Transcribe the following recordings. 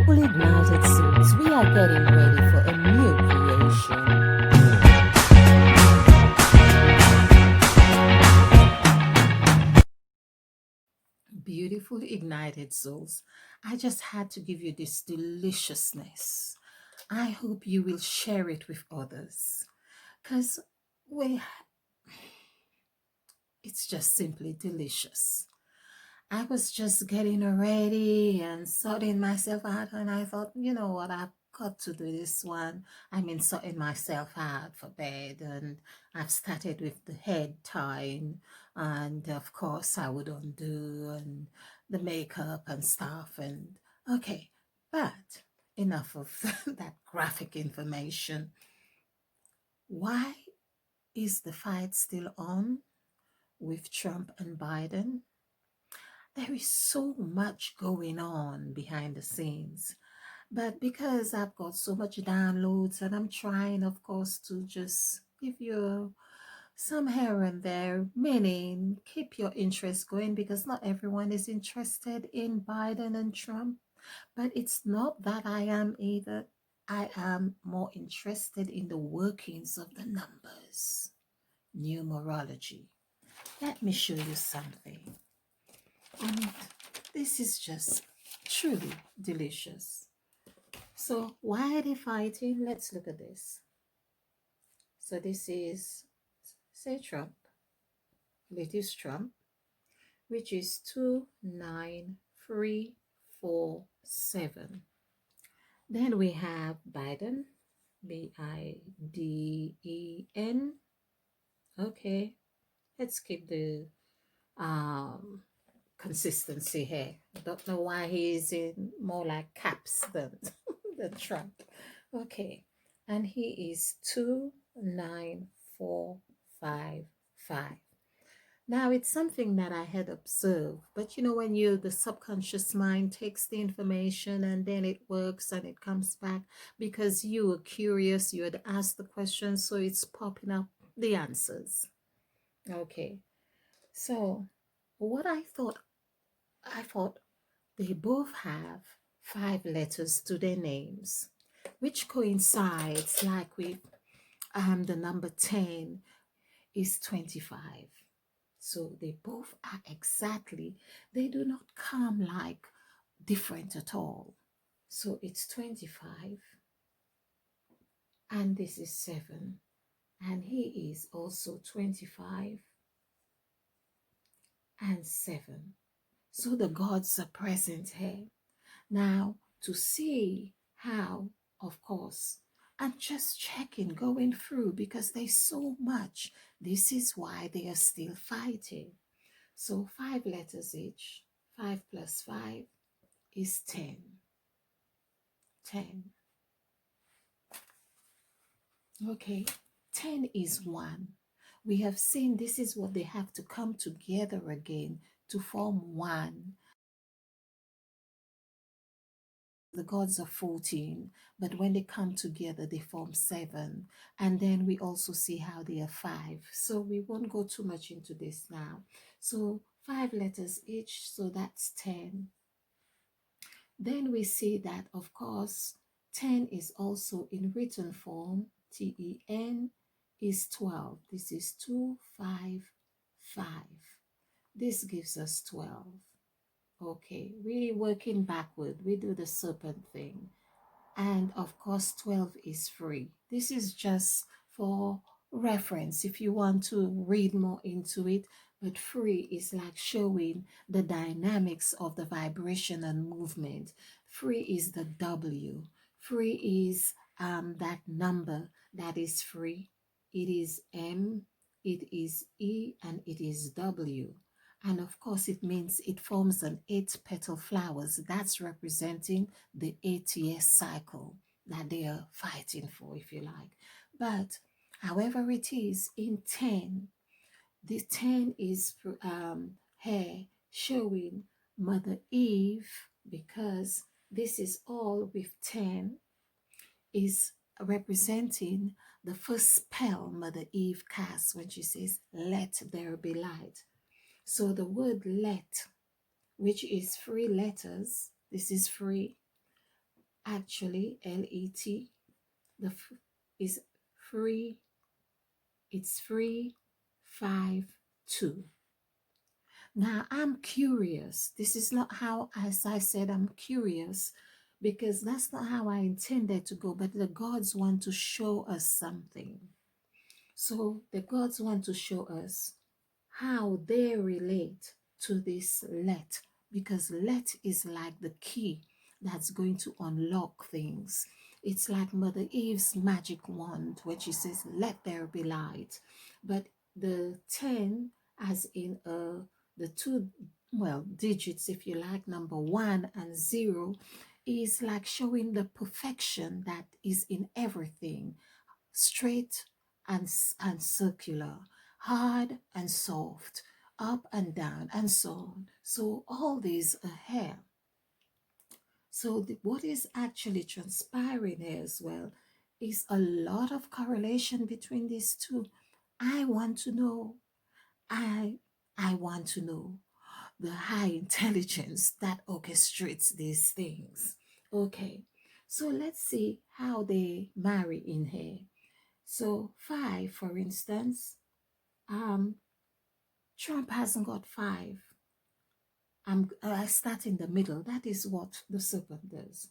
Fully ignited souls, we are getting ready for a new creation. Beautiful ignited souls, I just had to give you this deliciousness. I hope you will share it with others because we it's just simply delicious. I was just getting ready and sorting myself out, and I thought, you know what, I've got to do this one. I mean, sorting myself out for bed, and I've started with the head tying, and of course, I would undo and the makeup and stuff. And okay, but enough of that graphic information. Why is the fight still on with Trump and Biden? There is so much going on behind the scenes. But because I've got so much downloads and I'm trying, of course, to just give you some here and there, meaning keep your interest going because not everyone is interested in Biden and Trump. But it's not that I am either. I am more interested in the workings of the numbers, numerology. Let me show you something. And this is just truly delicious. So why are they fighting? Let's look at this. So this is, say Trump, latest Trump, which is 29347. Then we have Biden, Biden. Okay, let's keep the um consistency here. I don't know why he's in more like caps than the Trump. Okay. And he is 29455. Now it's something that I had observed, but you know, when you the subconscious mind takes the information and then it works and it comes back because you were curious, you had asked the question, so it's popping up the answers. Okay. So what I thought they both have 5 letters to their names, which coincides like with the number 10 is 25. So they both are exactly, they do not come like different at all. So it's 25 and this is 7. And he is also 25 and 7. So the gods are present here. Now, to see how, of course, I'm just checking, going through because there's so much. This is why they are still fighting. So 5 letters each. 5 plus 5 is 10. 10. Okay. 10 is 1. We have seen this is what they have to come together again to form 1. The gods are 14, but when they come together, they form 7. And then we also see how they are 5. So we won't go too much into this now. So 5 letters each, so that's 10. Then we see that, of course, 10 is also in written form. TEN is 12. This is 255. This gives us 12. Okay, we working backward. We do the serpent thing. And of course, 12 is free. This is just for reference if you want to read more into it. But free is like showing the dynamics of the vibration and movement. Free is the W. Free is that number that is free. It is M, it is E, and it is W. And of course, it means it forms an 8-petal flowers. That's representing the 8-year cycle that they are fighting for, if you like. But however it is, in 10, the 10 is here showing Mother Eve, because this is all with 10, is representing the first spell Mother Eve casts when she says, "Let there be light." So the word let, which is 3 letters, this is free, actually LET, is free. It's 352. Now I'm curious. This is not how, as I said, I'm curious because that's not how I intended to go, but the gods want to show us something. So the gods want to show us how they relate to this let, because let is like the key that's going to unlock things. It's like Mother Eve's magic wand, where she says, "Let there be light." But the 10, as in the two, well, digits, if you like, number 1 and 0, is like showing the perfection that is in everything, straight and circular, hard and soft, up and down, and so on. So all these are here. So what is actually transpiring here as well is a lot of correlation between these two. I want to know. I I want to know the high intelligence that orchestrates these things. Okay, so let's see how they marry in here. So 5, for instance, um, Trump hasn't got 5. I start in the middle. That is what the serpent does.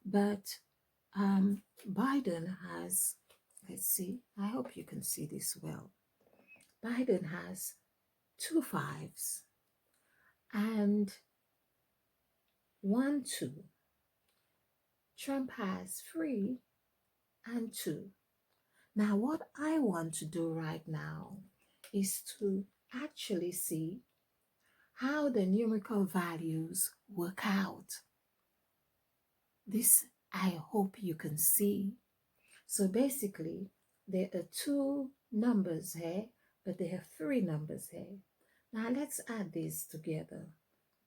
But Biden has, let's see, I hope you can see this well. Biden has 2 5s and 1 2. Trump has 3 and 2. Now, what I want to do right now is to actually see how the numerical values work out. This I hope you can see. So basically, there are 2 numbers here, but there are 3 numbers here. Now let's add these together,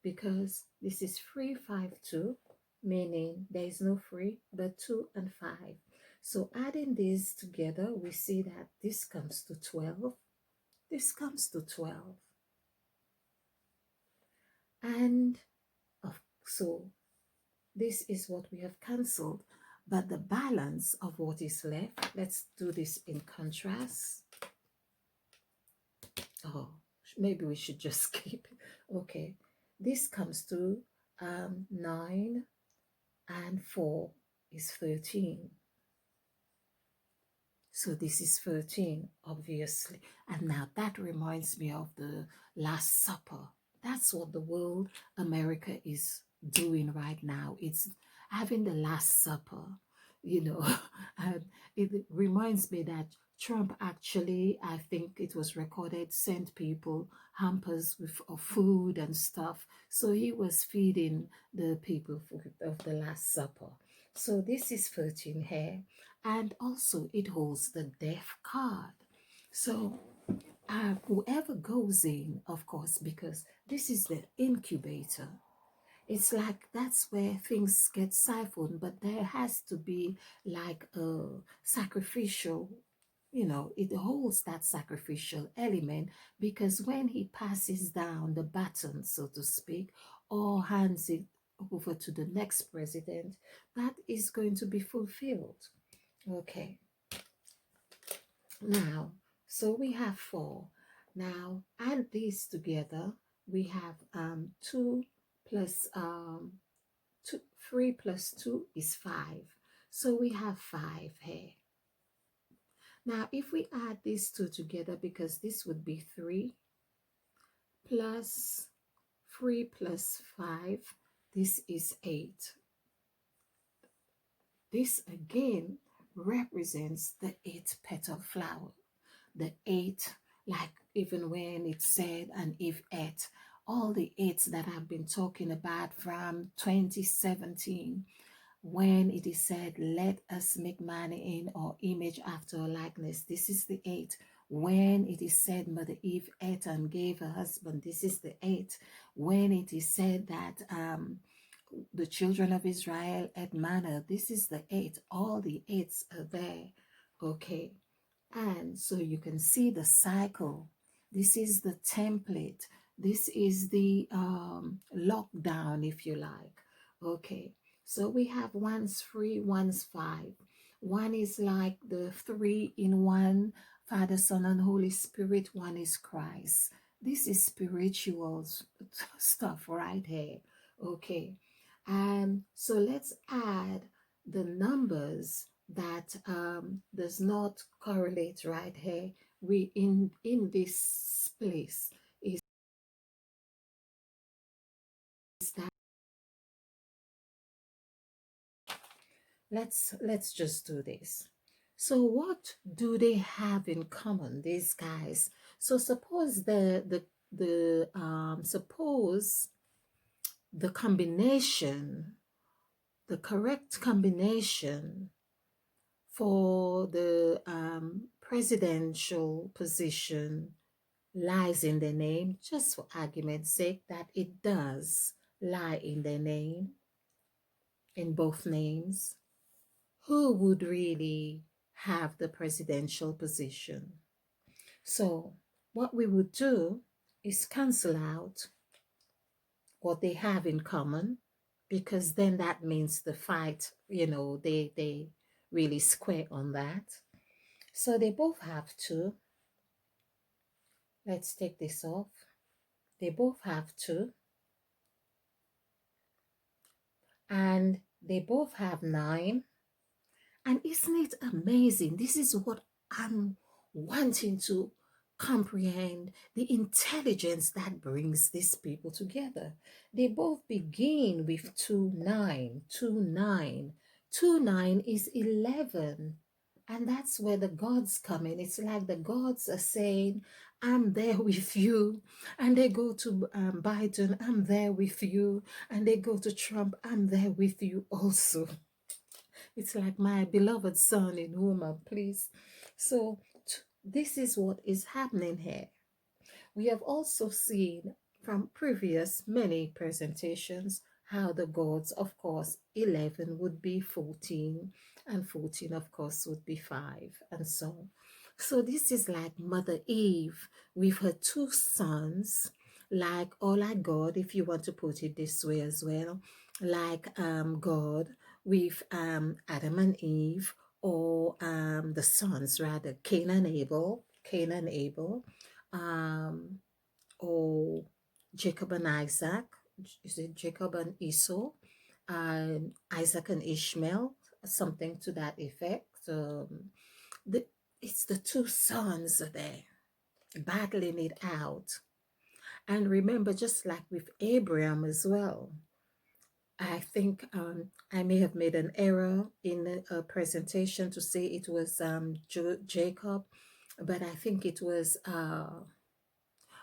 because this is 352, meaning there is no 3, but 2 and 5. So adding these together, we see that this comes to 12. This comes to 12. And so this is what we have cancelled, but the balance of what is left, let's do this in contrast. Oh, maybe we should just keep it. Okay, this comes to 9 and 4 is 13. So this is 13, obviously. And now that reminds me of the Last Supper. That's what the world, America, is doing right now. It's having the Last Supper, you know. And it reminds me that Trump actually, I think it was recorded, sent people hampers of food and stuff. So he was feeding the people of the Last Supper. So this is 13 here. And also it holds the death card. So whoever goes in, of course, because this is the incubator, it's like that's where things get siphoned, but there has to be like a sacrificial, it holds that sacrificial element, because when he passes down the baton, so to speak, or hands it over to the next president, that is going to be fulfilled. Okay, now, so we have 4. Now, add these together. We have 2 plus 3 plus 2 is 5. So we have 5 here. Now, if we add these 2 together, because this would be 3 plus 3 plus 5, this is 8. This again represents the 8-petal flower. The 8, like even when it said and if 8, all the 8s that I've been talking about from 2017, when it is said, "Let us make man in our image after our likeness," this is the 8. When it is said, Mother Eve ate and gave her husband, this is the 8. When it is said that the children of Israel ate manna, this is the 8. All the 8s are there. Okay. And so you can see the cycle. This is the template. This is the lockdown, if you like. Okay. So we have one's 3, one's 5. One is like the 3 in one, Father, Son, and Holy Spirit. One is Christ. This is spiritual stuff right here. Okay. And so let's add the numbers that does not correlate right here. We in this place is that let's just do this. So what do they have in common, these guys? So suppose suppose the combination, the correct combination for the presidential position lies in their name, just for argument's sake, that it does lie in their name, in both names. Who would really have the presidential position? So what we would do is cancel out what they have in common, because then that means the fight, they really square on that. So they both have two. Let's take this off. They both have two. And they both have 9. And isn't it amazing? This is what I'm wanting to comprehend, the intelligence that brings these people together. They both begin with 2 9, 2 9. 2 9 is 11. And that's where the gods come in. It's like the gods are saying, I'm there with you. And they go to Biden, I'm there with you. And they go to Trump, I'm there with you also. It's like my beloved son in whom I'm pleased. So this is what is happening here. We have also seen from previous many presentations how the gods, of course, 11 would be 14, and 14, of course, would be 5, and so on. So this is like Mother Eve with her 2 sons, like God, if you want to put it this way as well, like God with Adam and Eve, or the sons rather, Cain and Abel, or Jacob and Isaac, is it Jacob and Esau, Isaac and Ishmael, something to that effect. The, it's the 2 sons there battling it out. And remember, just like with Abraham as well, I think I may have made an error in a presentation to say it was Jacob, but I think it was, or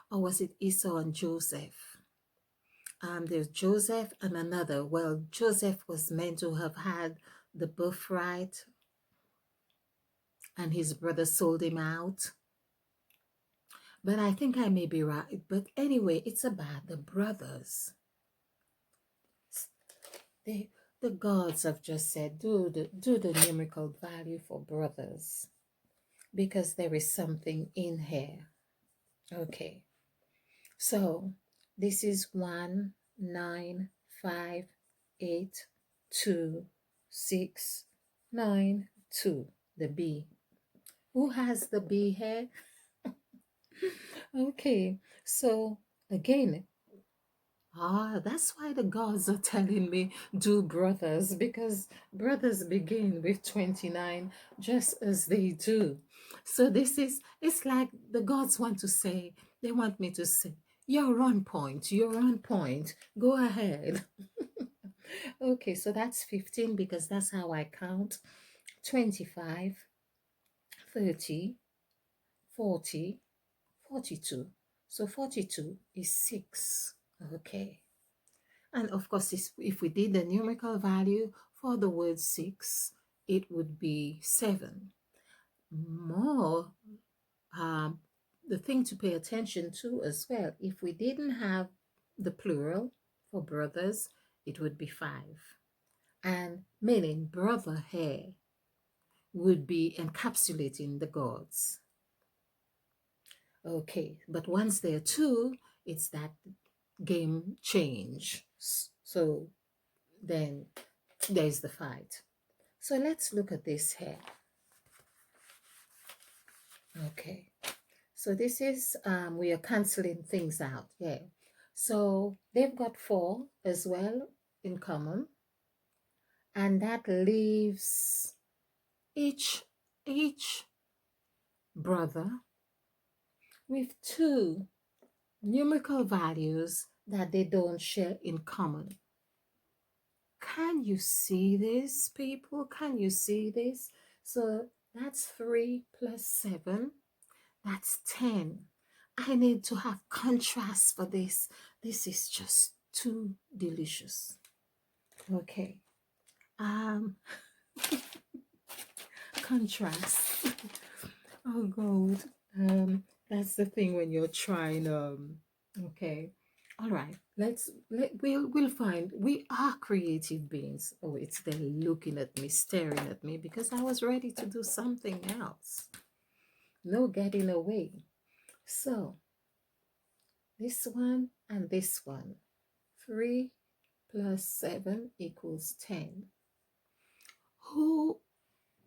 was it Esau and Joseph? There's Joseph and another. Well, Joseph was meant to have had the birthright, and his brother sold him out. But I think I may be right. But anyway, it's about the brothers. The gods have just said, do the numerical value for brothers, because there is something in here. Okay, so this is 1 9 5 8 2 6 9 2, the B. Who has the B here? Okay, so again, that's why the gods are telling me do brothers, because brothers begin with 29 just as they do. So it's like the gods want to say, they want me to say, you're on point, go ahead. Okay, so that's 15, because that's how I count. 25, 30, 40, 42. So 42 is 6. Okay. And of course, if we did the numerical value for the word 6, it would be 7. More, the thing to pay attention to as well, if we didn't have the plural for brothers, it would be 5. And meaning brother here would be encapsulating the gods. Okay, but once there are 2, it's that game change. So then there's the fight. So let's look at this here. Okay. So this is, we are canceling things out. Yeah. So they've got 4 as well in common. And that leaves each brother with 2 numerical values that they don't share in common. Can you see this, people? Can you see this? So that's 3 plus 7. That's 10. I need to have contrast for this. This is just too delicious. Okay. Um, contrast. Oh God. That's the thing when you're trying. Okay. All right. We'll find. We are creative beings. Oh, it's there looking at me, staring at me because I was ready to do something else. No getting away. So this one and this one. 3 plus 7 equals 10.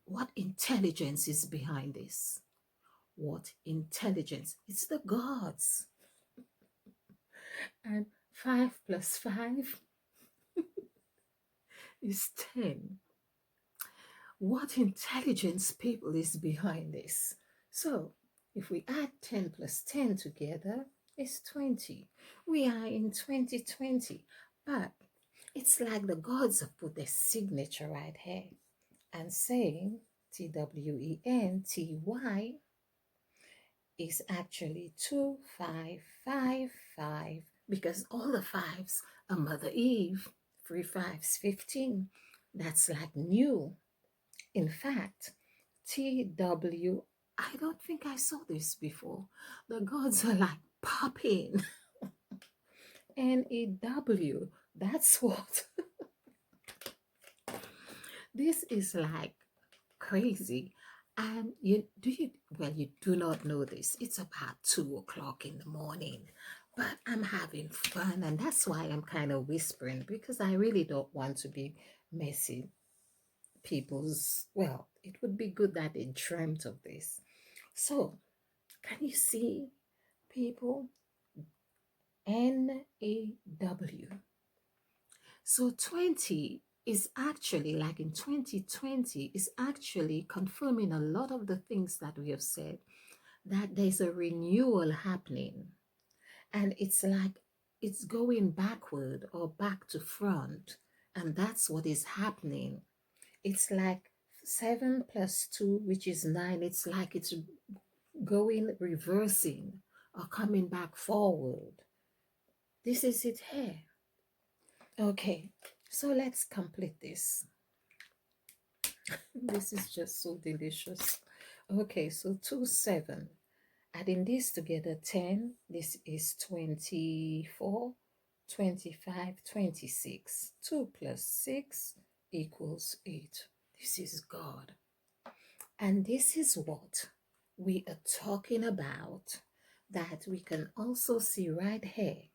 What intelligence is behind this? What intelligence? It's the gods. And 5 plus 5 is 10. What intelligence, people, is behind this? So if we add 10 plus 10 together, it's 20. We are in 2020, but it's like the gods have put their signature right here and saying TWENTY is actually 2555 because all the fives are Mother Eve. 3 5s 15. That's like new. In fact, TW, I don't think I saw this before. The gods are like popping. NEW, that's what. This is like crazy. And you do not know this. It's about 2 o'clock in the morning, but I'm having fun, and that's why I'm kind of whispering because I really don't want to be messy people's. Well, it would be good that they dreamt of this. So, can you see, people? NEW. So 20 is actually, like in 2020, is actually confirming a lot of the things that we have said, that there's a renewal happening. And it's like it's going backward or back to front. And that's what is happening. It's like 7 plus 2, which is 9. It's like it's going, reversing or coming back forward. This is it here. Okay, so let's complete this. This is just so delicious. Okay, so 2, 7. Adding this together, 10. This is 24, 25, 26. 2 plus 6 equals 8. This is God. And this is what we are talking about, that we can also see right here,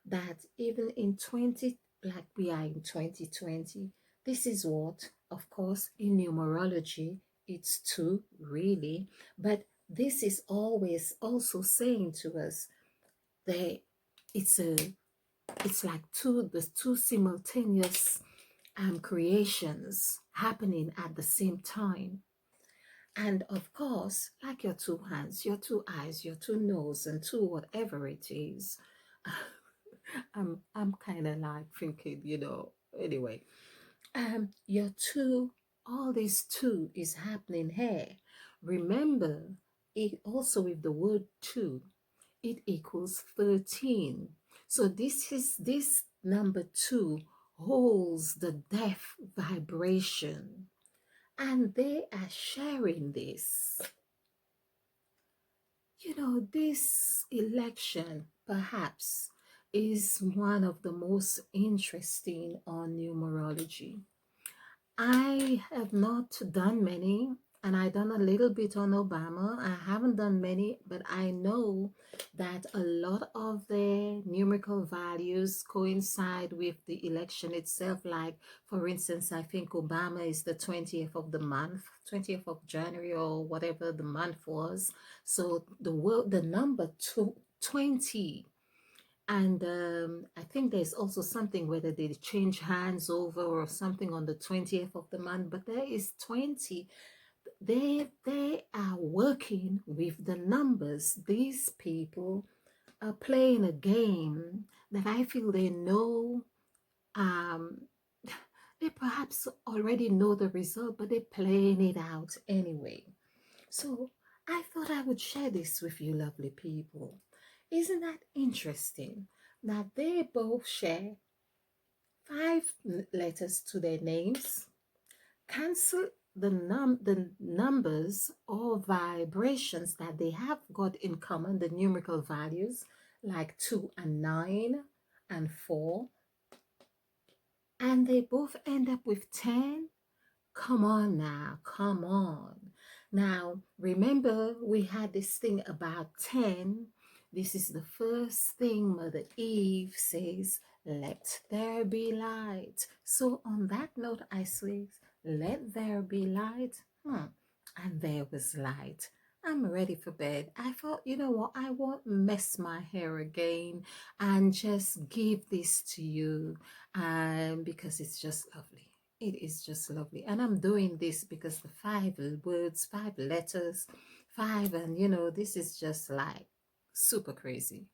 that even in 20, like we are in 2020, this is what, of course, in numerology, it's 2, really, but this is always also saying to us that it's like there's 2 simultaneous creations happening at the same time. And of course, like your 2 hands, your 2 eyes, your 2 nose, and 2 whatever it is, I'm kind of like thinking, anyway, your 2, all this 2 is happening here. Remember, it also with the word 2, it equals 13. So this number 2 holds the death vibration, and they are sharing this. This election perhaps is one of the most interesting on numerology. I have not done many. and I done a little bit on Obama. I haven't done many, but I know that a lot of the numerical values coincide with the election itself. Like, for instance, I think Obama is the 20th of the month, 20th of January, or whatever the month was. So the number 20. And I think there's also something whether they change hands over or something on the 20th of the month, but there is 20. They are working with the numbers. These people are playing a game that I feel they know. Um, they perhaps already know the result, but they're playing it out anyway. So I thought I would share this with you, lovely people. Isn't that interesting that they both share five letters to their names? Cancel the numbers or vibrations that they have got in common, the numerical values like 2 and 9 and 4, and they both end up with 10. Come on now, come on. Now, remember, we had this thing about 10. This is the first thing Mother Eve says, let there be light. So, on that note, I say, let there be light. And there was light. I'm ready for bed. I thought, you know what? I won't mess my hair again and just give this to you because it's just lovely. It is just lovely. And I'm doing this because the 5 words, 5 letters, 5, and this is just like super crazy.